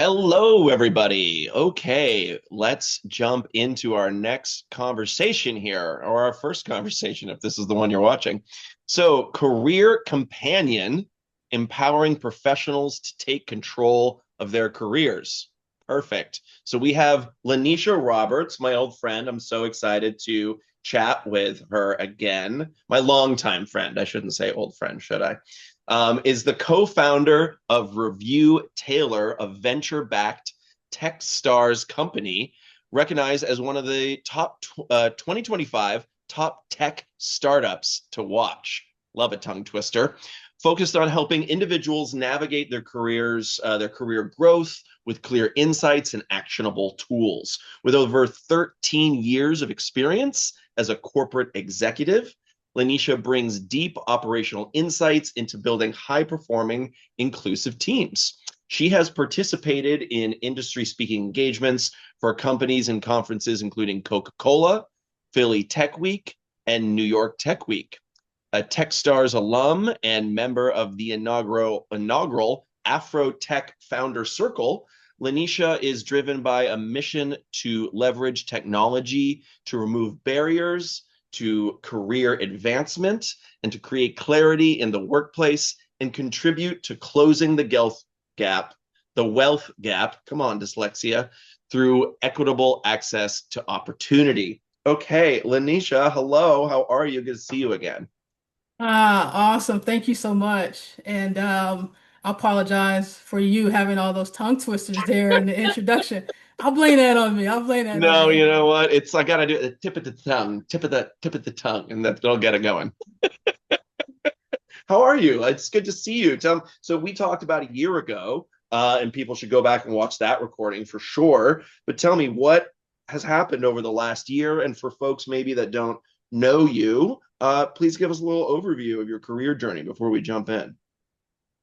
Hello, everybody. Okay, let's jump into our next conversation here, or our first conversation, if this is the one you're watching. So, career companion, empowering professionals to take control of their careers. Perfect. So, we have Laneisha Roberts, my old friend. I'm so excited to chat with her again. My longtime friend. I shouldn't say old friend, should I? Is the co-founder of ReviewTailor, a venture-backed tech stars company, recognized as one of the top 2025 top tech startups to watch. Love a tongue twister. Focused on helping individuals navigate their careers, their career growth with clear insights and actionable tools. With over 13 years of experience as a corporate executive, Laneisha brings deep operational insights into building high-performing, inclusive teams. She has participated in industry-speaking engagements for companies and conferences including Coca-Cola, Philly Tech Week, and New York Tech Week. A Techstars alum and member of the inaugural Afro Tech Founder Circle, Laneisha is driven by a mission to leverage technology to remove barriers to career advancement and to create clarity in the workplace and contribute to closing the wealth gap, come on, dyslexia, through equitable access to opportunity. Okay, Laneisha, hello. How are you? Good to see you again. Awesome. Thank you so much. And I apologize for you having all those tongue twisters there in the introduction. I'll blame that on me. I'll blame that on No, you me. know what? It's I gotta do it. The tip of the tongue, tip of the tongue, and that'll get it going. How are you? It's good to see you. So we talked about a year ago, and people should go back and watch that recording for sure. But tell me what has happened over the last year, and for folks maybe that don't know you, please give us a little overview of your career journey before we jump in.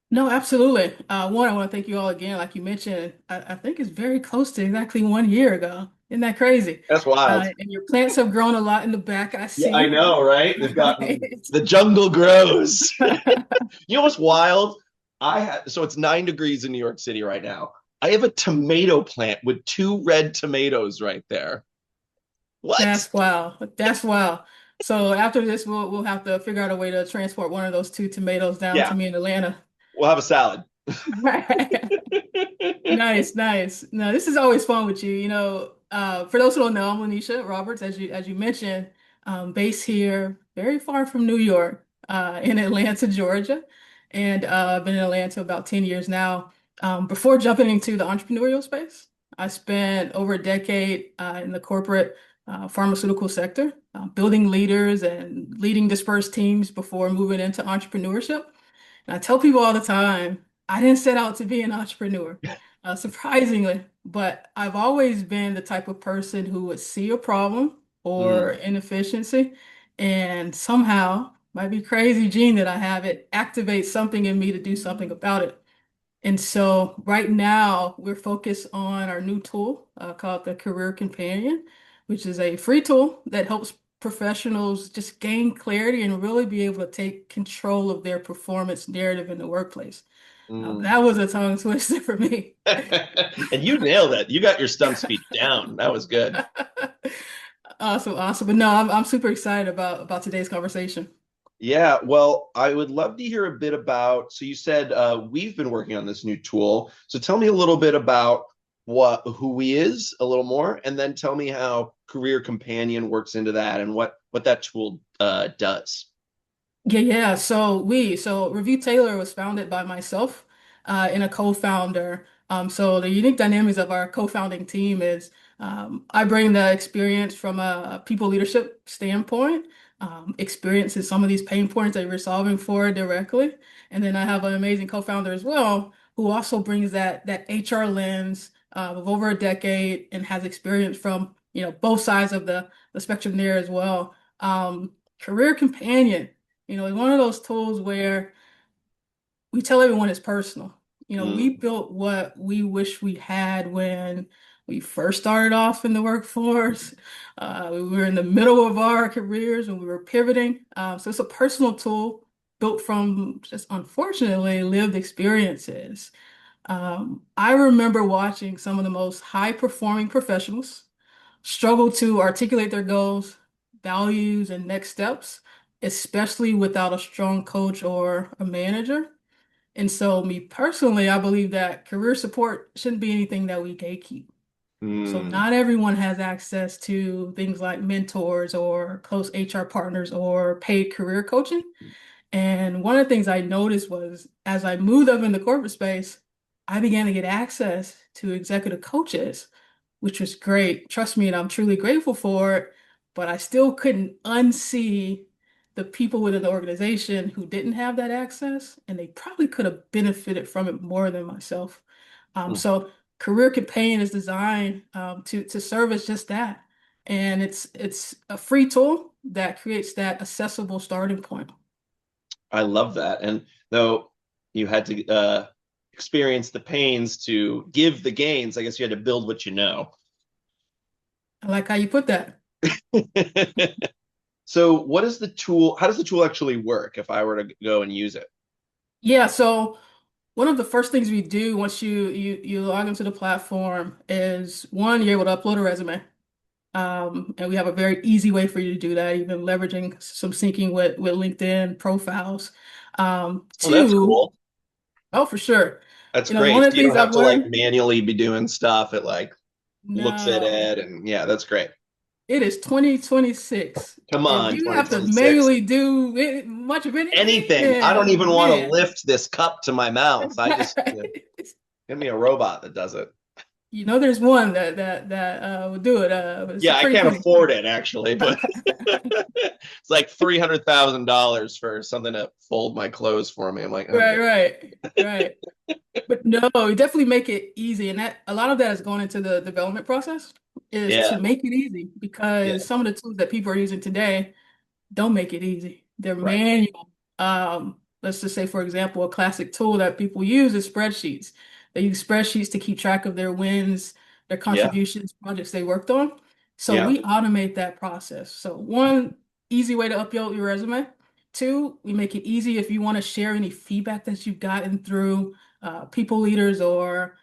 No, absolutely. One, I want to thank you all again. Like you mentioned, I think it's very close to exactly 1 year ago. Isn't that crazy? That's wild. And your plants have grown a lot in the back, I Yeah, I see. know, right? They've Right. gotten the jungle grows. You know what's wild? I had so it's 9 degrees in New York City right now. I have a tomato plant with two red tomatoes right there. What? That's wow. That's wow. So after this, we'll have to figure out a way to transport one of those two tomatoes down to Yeah, me in Atlanta. we'll have a salad. Nice, nice. No, this is always fun with you. For those who don't know, I'm Laneisha Roberts, as you mentioned, based here, very far from New York, in Atlanta, Georgia, and I've been in Atlanta about 10 years now. Before jumping into the entrepreneurial space, I spent over a decade in the corporate pharmaceutical sector, building leaders and leading dispersed teams before moving into entrepreneurship. And I tell people all the time, I didn't set out to be an entrepreneur, surprisingly, but I've always been the type of person who would see a problem or Mm, inefficiency and somehow, might be crazy gene that I have, it activates something in me to do something about it. And so right now we're focused on our new tool called the Career Companion, which is a free tool that helps professionals just gain clarity and really be able to take control of their performance narrative in the workplace. mm. That was a tongue twister for me. And you nailed it. You got your stump speech down. That was good. Awesome, awesome. But no, I'm super excited about today's conversation. Yeah, well, I would love to hear a bit about. So you said we've been working on this new tool. So tell me a little bit about who he is a little more, and then tell me how Career Companion works into that and what that tool does. Yeah. So Review Taylor was founded by myself and a co-founder. So the unique dynamics of our co-founding team is I bring the experience from a people leadership standpoint, experiences some of these pain points that we're solving for directly. And then I have an amazing co-founder as well who also brings that HR lens of over a decade and has experience from, both sides of the spectrum there as well. Career Companion. It's one of those tools where we tell everyone it's personal. We Mm, built what we wish we had when we first started off in the workforce. We were in the middle of our careers and we were pivoting. So it's a personal tool built from just unfortunately lived experiences. I remember watching some of the most high-performing professionals struggle to articulate their goals, values, and next steps, especially without a strong coach or a manager. And so, me personally, I believe that career support shouldn't be anything that we gatekeep. So, Mm, not everyone has access to things like mentors or close HR partners or paid career coaching. And one of the things I noticed was as I moved up in the corporate space, I began to get access to executive coaches, which was great. Trust me, and I'm truly grateful for it. But I still couldn't unsee the people within the organization who didn't have that access, and they probably could have benefited from it more than myself. mm. So Career Campaign is designed to serve as just that. And it's a free tool that creates that accessible starting point. I love that. And though you had to experience the pains to give the gains, I guess you had to build what you know. I like how you put that. So, what is the tool? How does the tool actually work if I were to go and use it? Yeah, so one of the first things we do once you log into the platform is one, you're able to upload a resume. And we have a very easy way for you to do that, even leveraging some syncing with LinkedIn profiles. Oh, that's Two, cool. oh, for sure. That's One great. of So the you things don't have I've to like learned, manually be doing stuff. It like looks at no, it, and yeah, that's great. it is 2026. Come If on, you have to 2026. manually do much of anything, Anything. I don't even then want to man. lift this cup to my mouth. I just give me a robot that does it. There's one that would do it, but it's a Yeah, I pretty can't penny. afford it actually, but it's like $300,000 for something to fold my clothes for me. I'm like, I'm Right, good. right, right. But no, we definitely make it easy, and that a lot of that is going into the development process is Yeah, to make it easy yeah, because some of the tools that people are using today don't make it easy. They're right. manual. Let's just say, for example, a classic tool that people use is spreadsheets. They use spreadsheets to keep track of their wins, their Yeah, contributions, projects they worked on. So yeah. we automate that process. So one, easy way to upload your resume. Two, we make it easy if you want to share any feedback that you've gotten through people leaders or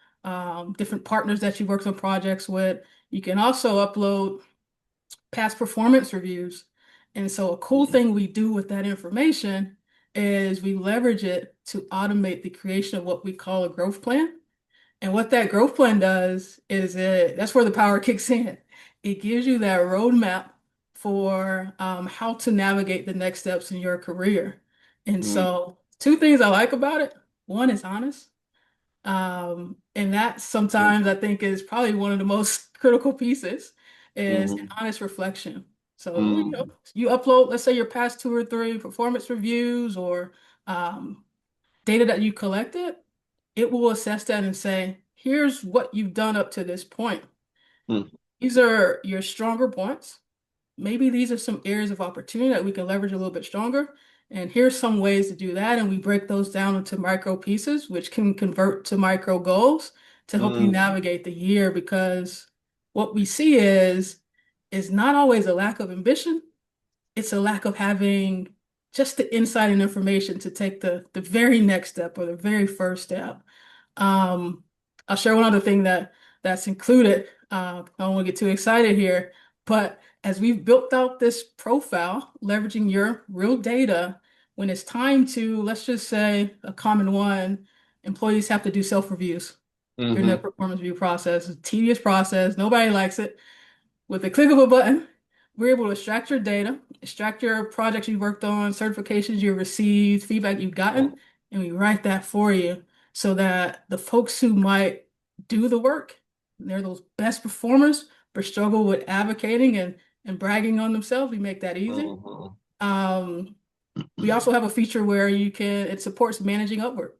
different partners that you worked on projects with. You can also upload past performance reviews. And so a cool Mm, thing we do with that information is we leverage it to automate the creation of what we call a growth plan. And what that growth plan does is that's where the power kicks in. It gives you that roadmap for how to navigate the next steps in your career. And mm, so two things I like about it. One is honest. And that mm, sometimes I think is probably one of the most critical pieces is an mm, honest reflection. So, mm, you upload, let's say your past two or three performance reviews or um, data that you collected, it will assess that and say, here's what you've done up to this point. mm, These are your stronger points. Maybe these are some areas of opportunity that we can leverage a little bit stronger. And here's some ways to do that. And we break those down into micro pieces, which can convert to micro goals to help you mm, navigate the year. Because what we see is not always a lack of ambition. It's a lack of having just the insight and information to take the very next step or the very first step. Um, I'll share one other thing that's included. I don't want to get too excited here, but as we've built out this profile, leveraging your real data, when it's time to, let's just say a common one, employees have to do self-reviews during their mhm, performance review process. It's a tedious process. Nobody likes it. With the click of a button, we're able to extract your data, extract your projects you worked on, certifications you received, feedback you've gotten, and we write that for you so that the folks who might do the work, they're those best performers, but struggle with advocating and bragging on themselves. We make that easy. mhm, Um, we also have a feature where it supports managing upward.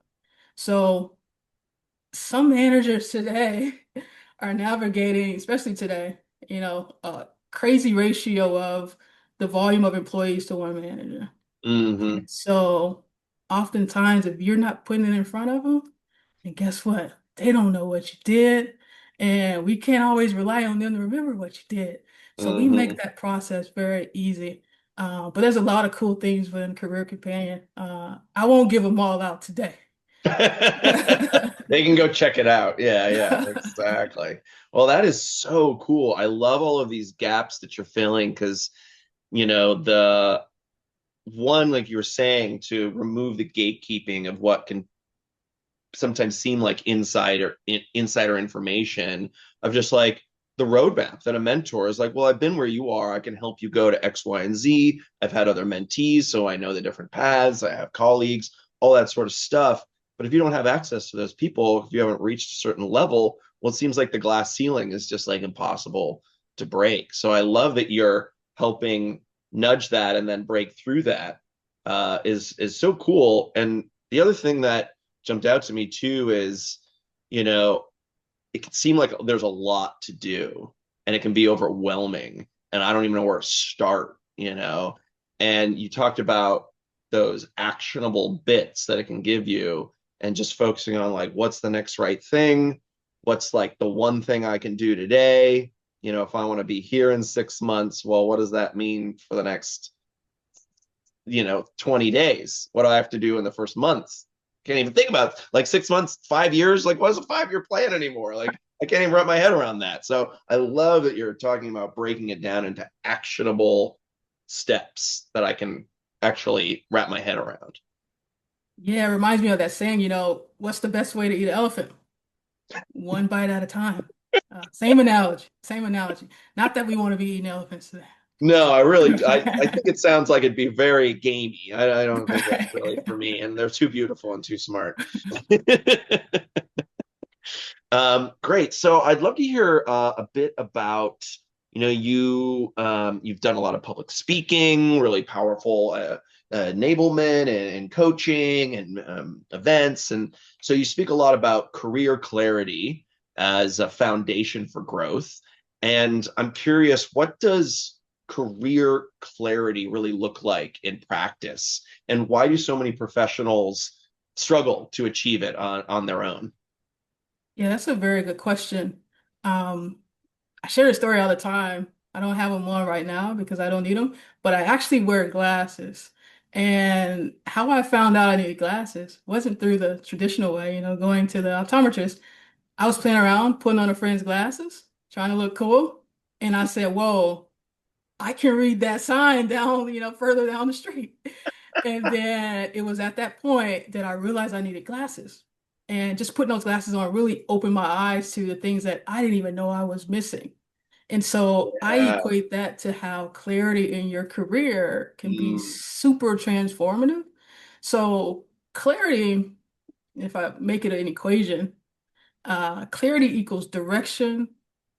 So some managers today are navigating, especially today, a crazy ratio of the volume of employees to one manager. mhm, So oftentimes, if you're not putting it in front of them, then guess what? They don't know what you did. And we can't always rely on them to remember what you did. So we make mhm. that process very easy. But there's a lot of cool things within Career Companion. I won't give them all out today. They can go check it out. Yeah, yeah, exactly. Well, that is so cool. I love all of these gaps that you're filling because, the one, like you were saying, to remove the gatekeeping of what can sometimes seem like insider information of just like the roadmap that a mentor is like, well, I've been where you are. I can help you go to X, Y, and Z. I've had other mentees, so I know the different paths. I have colleagues, all that sort of stuff. But if you don't have access to those people, if you haven't reached a certain level, well, it seems like the glass ceiling is just like impossible to break. So I love that you're helping nudge that and then break through that. Is so cool. And the other thing that jumped out to me too is, you know, it can seem like there's a lot to do and it can be overwhelming. And I don't even know where to start. And you talked about those actionable bits that it can give you and just focusing on like, what's the next right thing? What's like the one thing I can do today? If I want to be here in 6 months, well, what does that mean for the next 20 days? What do I have to do in the first month? Can't even think about it. Like 6 months, 5 years. Like, what is a 5 year plan anymore? Like, I can't even wrap my head around that. So I love that you're talking about breaking it down into actionable steps that I can actually wrap my head around. Yeah, it reminds me of that saying, what's the best way to eat an elephant? One bite at a time. Same analogy, same analogy. Not that we want to be eating elephants today. No, I think it sounds like it'd be very gamey. I don't think that's really Right. for me. And they're too beautiful and too smart. Great. So I'd love to hear a bit about, you've done a lot of public speaking, really powerful enablement and coaching and events. And so you speak a lot about career clarity as a foundation for growth. And I'm curious, what does career clarity really look like in practice? And why do so many professionals struggle to achieve it on their own? Yeah, that's a very good question. Um, I share a story all the time. I don't have them on right now because I don't need them, but I actually wear glasses. And how I found out I needed glasses wasn't through the traditional way, going to the optometrist. I was playing around, putting on a friend's glasses, trying to look cool. And I said, whoa, I can read that sign down, further down the street. And then it was at that point that I realized I needed glasses. And just putting those glasses on really opened my eyes to the things that I didn't even know I was missing. And so I Yeah. equate that to how clarity in your career can be Mm, super transformative. So clarity, if I make it an equation, clarity equals direction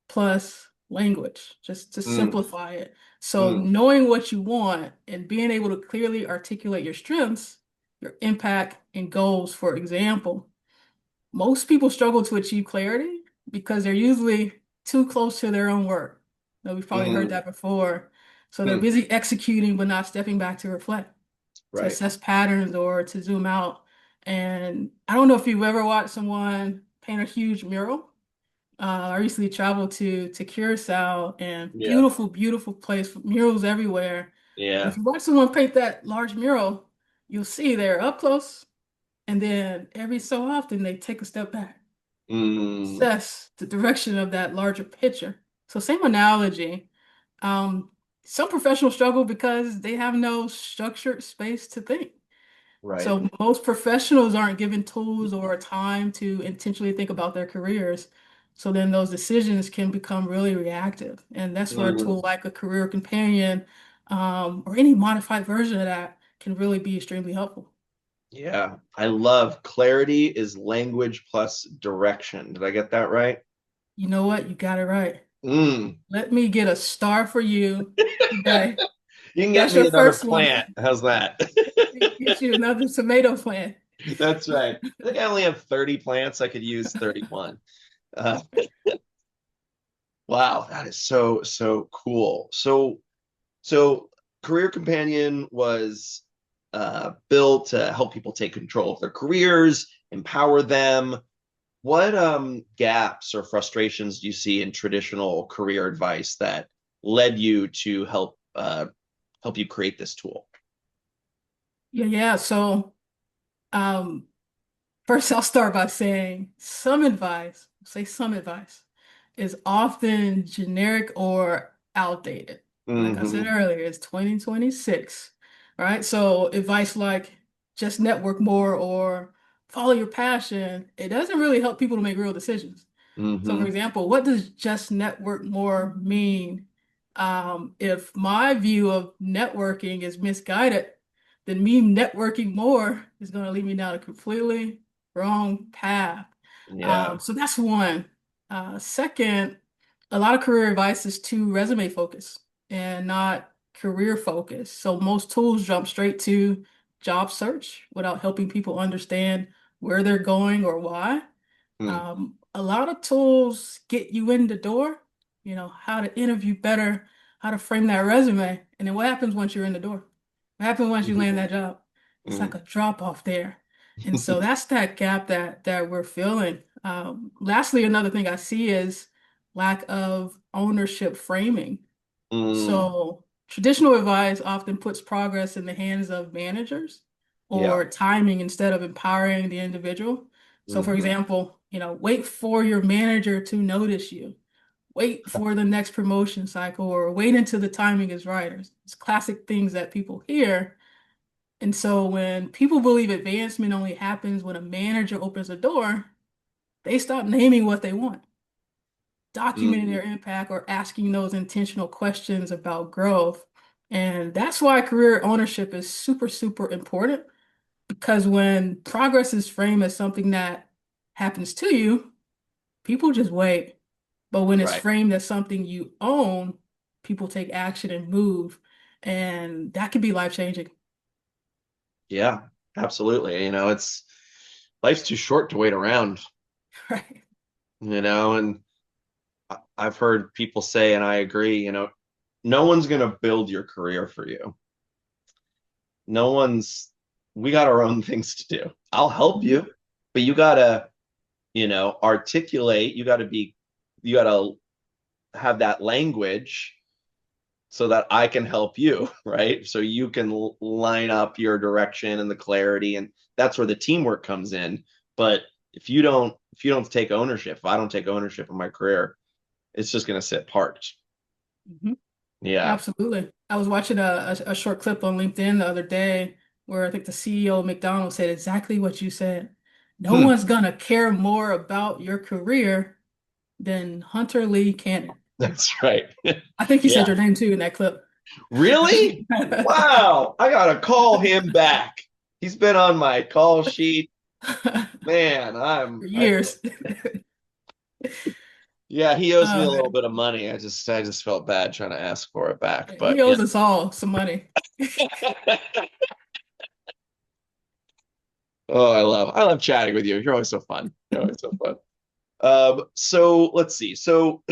plus language, just to mm, simplify it. So mm. knowing what you want and being able to clearly articulate your strengths, your impact, and goals, for example. Most people struggle to achieve clarity because they're usually too close to their own work. We've probably heard Mm, that before. So they're mm. busy executing but not stepping back to reflect, to Right. assess patterns or to zoom out. And I don't know if you've ever watched someone paint a huge mural. I recently traveled to Curacao and Yeah. beautiful, beautiful place, murals everywhere. But Yeah. if you watch someone paint that large mural, you'll see they're up close, and then every so often they take a step back, Mm, assess the direction of that larger picture. So same analogy. Um, some professionals struggle because they have no structured space to think. right. So most professionals aren't given tools or time to intentionally think about their careers. So then those decisions can become really reactive. And that's where a Mm, tool like a career companion, or any modified version of that can really be extremely helpful. yeah. I love clarity is language plus direction. Did I get that right? You know what? You got it right. Mm. Let me get a star for you today. You can get That's me your another first one. plant. How's that? Get you another tomato plant. That's right. I think I only have 30 plants. I could use 31. Uh, wow, that is so, so cool. So Career Companion was built to help people take control of their careers, empower them. What gaps or frustrations do you see in traditional career advice that led you to help you create this tool? Yeah, yeah. So, um, First, I'll start by saying some advice is often generic or outdated. Like I said Hmm. earlier, it's 2026, right? So advice like just network more or follow your passion, it doesn't really help people to make real decisions. So, for Hmm. example, what does just network more mean? If my view of networking is misguided, then me networking more is going to lead me down a completely wrong path. Yeah. So that's one. Second, a lot of career advice is too resume focused and not career focused. So most tools jump straight to job search without helping people understand where they're going or why. Mm. A lot of tools get you in the door, how to interview better, how to frame that resume. And then what happens once you're in the door? What happens once you land that job? It's like Mm. a drop off there. And so that's that gap that we're feeling. Lastly, another thing I see is lack of ownership framing. Mm. So traditional advice often puts progress in the hands of managers Yeah. or timing instead of empowering the individual. So for Hmm. example, wait for your manager to notice you. Wait for the next promotion cycle or wait until the timing is right. It's classic things that people hear. And so when people believe advancement only happens when a manager opens a door, they stop naming what they want, documenting Mm. their impact, or asking those intentional questions about growth. And that's why career ownership is super, super important because when progress is framed as something that happens to you, people just wait. But when it's Right. framed as something you own, people take action and move. And that can be life-changing. Yeah, absolutely. It's life's too short to wait around, Right. and I've heard people say, and I agree, no one's going to build your career for you. No one's, we got our own things to do. I'll help Mhm. you, but you got to, articulate, you got to have that language so that I can help you, right? So you can line up your direction and the clarity, and that's where the teamwork comes in. But if you don't take ownership, if I don't take ownership of my career, it's just going to sit parked. Mhm. Yeah. Absolutely. I was watching a short clip on LinkedIn the other day where I think the CEO of McDonald's said exactly what you said. No Hmm. one's gonna care more about your career than Hunter Lee Cannon. That's right. I think he said Yeah. your name too in that clip. Really? Wow. I gotta call him back. He's been on my call sheet. Man, For I feel, years. yeah, he owes me a little Man. bit of money. I just felt bad trying to ask for it back. But He owes us all some money. oh, I love chatting with you. You're always so fun. You're always so fun. So let's see. So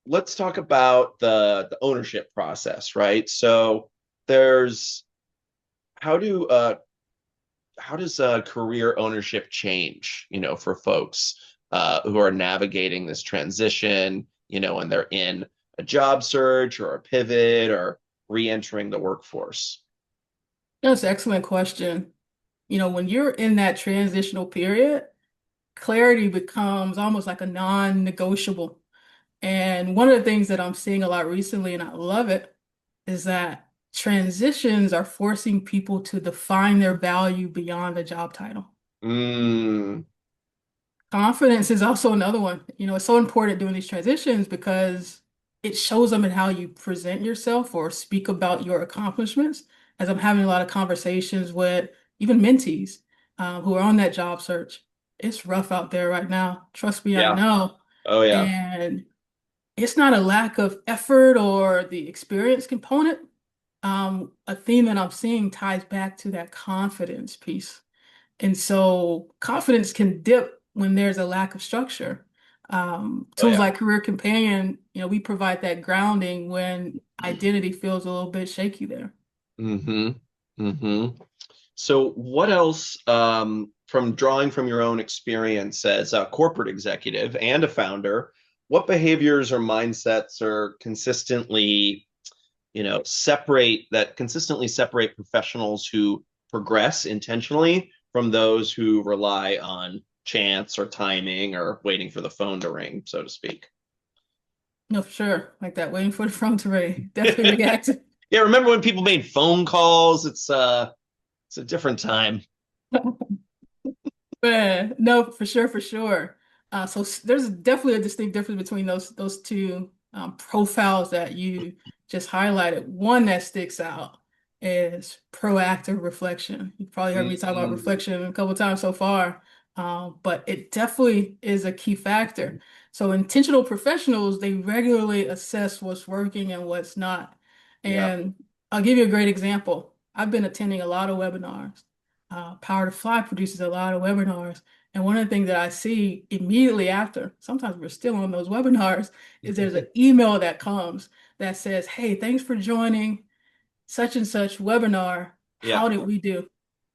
let's talk about the ownership process, right? So there's how do how does career ownership change, for folks who are navigating this transition, when they're in a job search or a pivot or re-entering the workforce? That's an excellent question. When you're in that transitional period, clarity becomes almost like a non-negotiable. And one of the things that I'm seeing a lot recently, and I love it, is that transitions are forcing people to define their value beyond a job title. Mm, Confidence is also another one. It's so important during these transitions because it shows them in how you present yourself or speak about your accomplishments. As I'm having a lot of conversations with even mentees who are on that job search, it's rough out there right now. Trust me, I yeah. know. Oh, yeah. And it's not a lack of effort or the experience component. A theme that I'm seeing ties back to that confidence piece. And so confidence can dip when there's a lack of structure. Oh, Tools yeah. like Career Companion, we provide that grounding when identity feels a little bit shaky there. Mm-hmm. Mm-hmm. So, what else, from drawing from your own experience as a corporate executive and a founder, what behaviors or mindsets are consistently separate professionals who progress intentionally from those who rely on chance or timing or waiting for the phone to ring, so to speak. No, for sure. Like that, waiting for the phone to ring. Definitely reactive. Yeah, remember when people made phone calls? It's a different time. Man, no, for sure, for sure. There's definitely a distinct difference between those two profiles that you just highlighted. One that sticks out is proactive reflection. You've probably heard me talk about Mm, reflection a couple of times so far, but it definitely is a key factor. So intentional professionals, they regularly assess what's working and what's not. yeah. And I'll give you a great example. I've been attending a lot of webinars. Power to Fly produces a lot of webinars. And one of the things that I see immediately after, sometimes we're still on those webinars, is there's an email that comes that says, "Hey, thanks for joining such and such webinar. How Yep. did we do?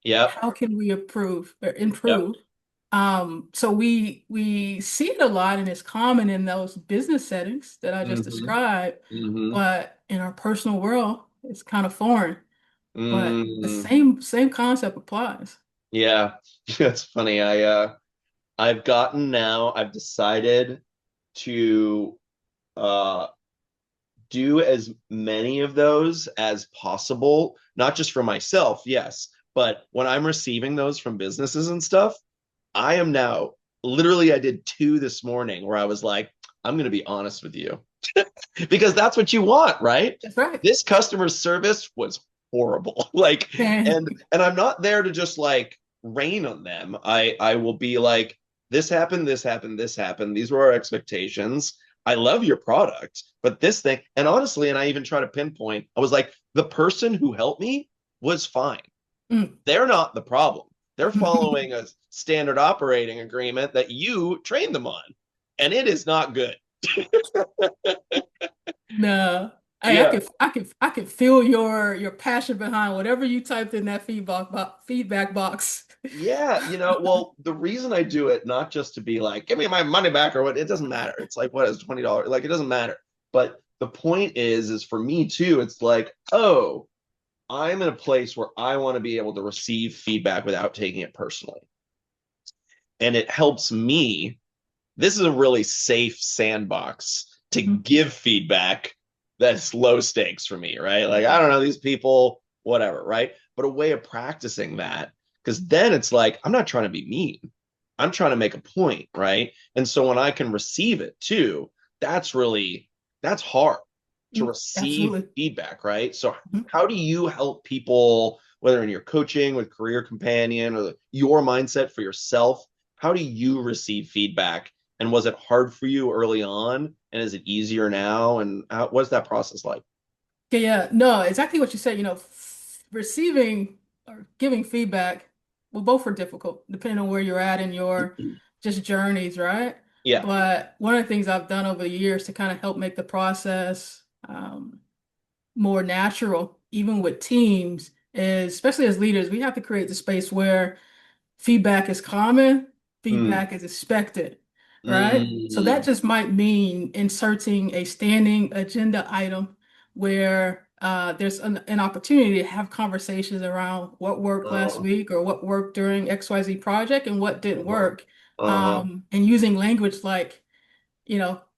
Yep. How can we improve or Yep. improve?" So we see it a lot and it's common in those business settings that I just Hmm. described, Hmm. but in our personal world, it's kind of foreign. But the Mm, same concept applies. yeah. That's funny. I've gotten now, I've decided to uh do as many of those as possible, not just for myself, yes, but when I'm receiving those from businesses and stuff, I am now literally, I did two this morning where I was like, I'm going to be honest with you because that's what you want, right? That's right. This customer service was horrible. Like, and I'm not there to just like rain on them. I will be like, this happened, this happened, this happened. These were our expectations. I love your product, but this thing, and honestly, and I even try to pinpoint, I was like, the person who helped me was fine. Mm. They're not the problem. They're following a standard operating agreement that you trained them on, and it is not good. No. Hey, Yeah. I could feel your passion behind whatever you typed in that feedback box. Yeah, well, the reason I do it, not just to be like, give me my money back or what, it doesn't matter. It's like, what is $20? Like, it doesn't matter. But the point is for me too, it's like, oh, I'm in a place where I want to be able to receive feedback without taking it personally. And it helps me. This is a really safe sandbox to Mhm. give feedback that's low stakes for me, right? Like, I don't know, these people, whatever, right? But a way of practicing that, because then it's like, I'm not trying to be mean. I'm trying to make a point, right? And so when I can receive it too, that's really, that's hard to Mm, receive absolutely. feedback, right? So Mhm. how do you help people, whether in your coaching with Career Companion or your mindset for yourself? How do you receive feedback? And was it hard for you early on? And is it easier now? And what's that process like? Okay, yeah, no, exactly what you said. Receiving or giving feedback, well, both are difficult depending on where you're at in your just journeys, right? Yeah. But one of the things I've done over the years to kind of help make the process more natural, even with teams, is especially as leaders, we have to create the space where feedback is common, Mm. feedback is expected, right? So that Mm. just might mean inserting a standing agenda item where there's an opportunity to have conversations around what worked last Uh-huh. week or what worked during XYZ project and what didn't Uh-huh. work. Uh-huh. And using language like,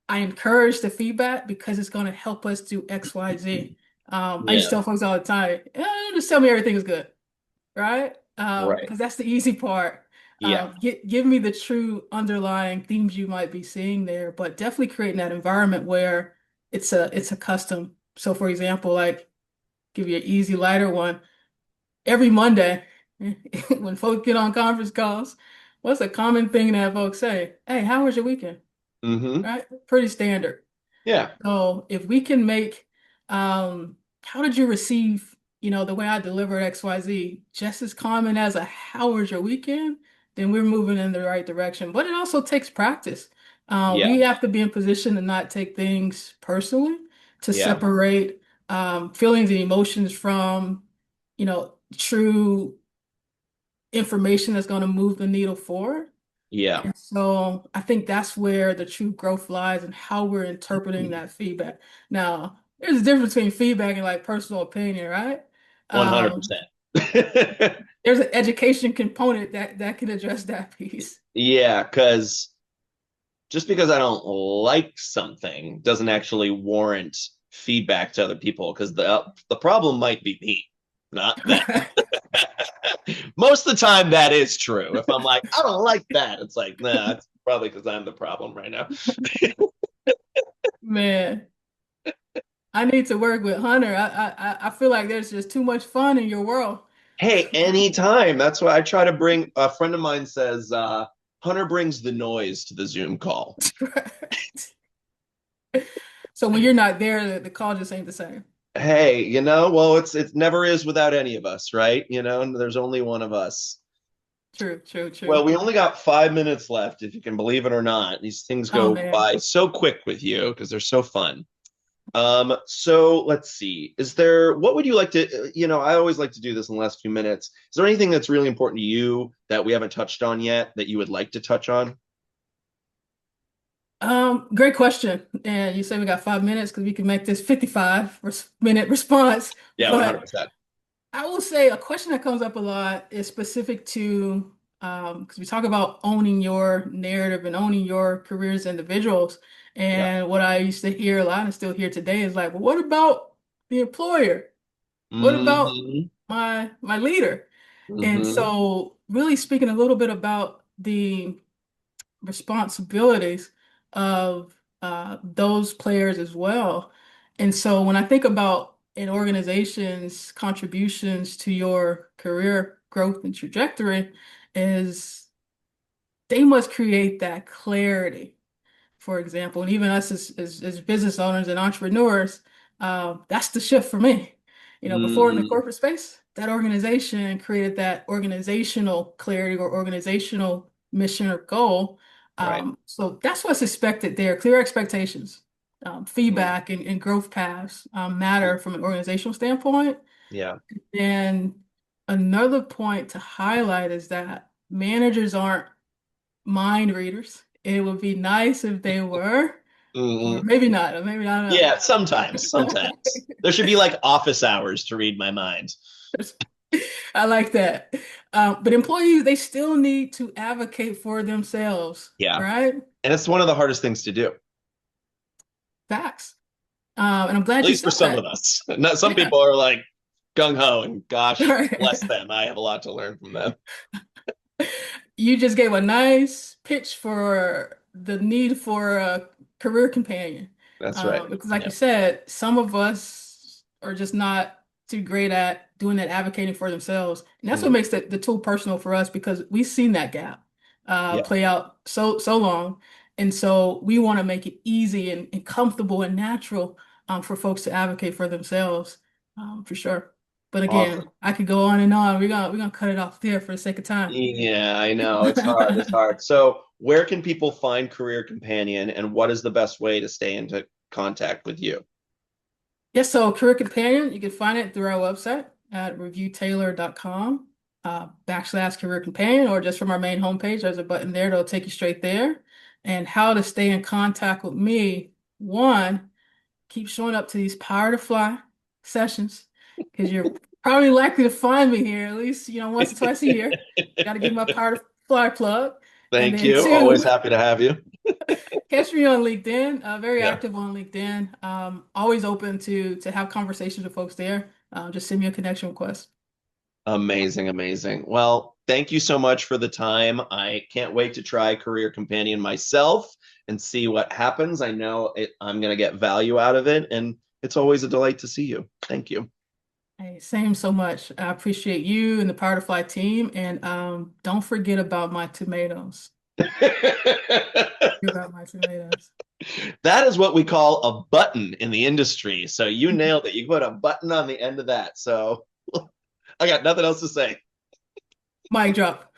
I encourage the feedback because it's going to help us do XYZ. I used to Yeah. tell folks all the time, just tell me everything is good, right? Right. Because that's the easy part. Yeah. Give me the true underlying themes you might be seeing there, but definitely creating that environment where it's a custom. So for example, like give you an easy lighter one. Every Monday, when folks get on conference calls, what's a common thing that folks say? Hey, how was your weekend? Mm-hmm. Right? Pretty standard. Yeah. So if we can make, how did you receive, the way I delivered XYZ just as common as a how was your weekend, then we're moving in the right direction. But it also takes practice. Yeah. We have to be in position to not take things personally, to Yeah. separate feelings and emotions from, true information that's going to move the needle forward. Yeah. And so I think that's where the true growth lies and how we're interpreting that feedback. Now, there's a difference between feedback and like personal opinion, right? Um, 100%. There's an education component that can address that piece. Yeah, because just because I don't like something doesn't actually warrant feedback to other people because the problem might be me, not them. Most of the time that is true. If I'm like, I don't like that, it's like, nah, it's probably because I'm the problem right now. Man, I need to work with Hunter. I feel like there's just too much fun in your world. Hey, anytime. That's why I try to bring a friend of mine says Hunter brings the noise to the Zoom call. So when you're not there, the call just ain't the same. Hey, well, it never is without any of us, right? There's only one of us. True, true, Well, true. we only got 5 minutes left, if you can believe it or not. These things Oh go man. by so quick with you because they're so fun. So let's see. What would you like to, I always like to do this in the last few minutes. Is there anything that's really important to you that we haven't touched on yet that you would like to touch on? Great question. And you say we got 5 minutes because we can make this 55-minute response. Yeah, But 100%. I will say a question that comes up a lot is specific to because we talk about owning your narrative and owning your career as individuals. Yeah. And what I used to hear a lot and still hear today is like, well, what about the employer? What about Hmm. my leader? And Hmm. so really speaking a little bit about the responsibilities of those players as well. And so when I think about an organization's contributions to your career growth and trajectory, is they must create that clarity, for example, and even us as business owners and entrepreneurs, that's the shift for me. Before in the Hmm. corporate space, that organization created that organizational clarity or organizational mission or goal. Right. So that's what's expected there, clear expectations, Mm. feedback and growth paths matter from an organizational standpoint. Yeah. And another point to highlight is that managers aren't mind readers. It would be nice if they were, or Hmm. maybe not, or maybe I Yeah, sometimes. There should be like office hours to read my mind. don't know. I like that. But employees, they still need to advocate for themselves, Yeah. right? And it's one of the hardest things to do, at Facts. And I'm glad you least for said some of that. us. Not some Yeah. people are like gung ho, and gosh, bless Right. them. I have a lot to learn from them. You just gave a nice pitch for the need for a career companion. That's right. Because, like Yeah. you said, some of us are just not too great at doing that advocating for themselves. And that's what Mm. makes the tool personal for us because we've seen that gap Yeah. play out so long. And so we want to make it easy and comfortable and natural for folks to advocate for themselves, for sure. But again, Awesome. I could go on and on. We're gonna cut it off there for the sake of time. Yeah, I know. It's hard. It's hard. So, where can people find Career Companion and what is the best way to stay into contact with you? Yes, so Career Companion, you can find it through our website at reviewtailor.com, /Career Companion, or just from our main homepage. There's a button there that'll take you straight there. And how to stay in contact with me. One, keep showing up to these Power to Fly sessions because you're probably likely to find me here at least, once or twice a year. Got to give my Power to Fly plug. And Thank then you. Always two, happy to have you. catch me on LinkedIn, very Yeah. active on LinkedIn. Always open to have conversations with folks there. Just send me a connection request. Amazing, amazing. Well, thank you so much for the time. I can't wait to try Career Companion myself and see what happens. I'm going to get value out of it, and it's always a delight to see you. Thank you. Hey, same so much. I appreciate you and the Power to Fly team. And don't forget about my tomatoes. Forget about my tomatoes. That is what we call a button in the industry. So you nailed it. You put a button on the end of that. So I got nothing else to say. Mic drop.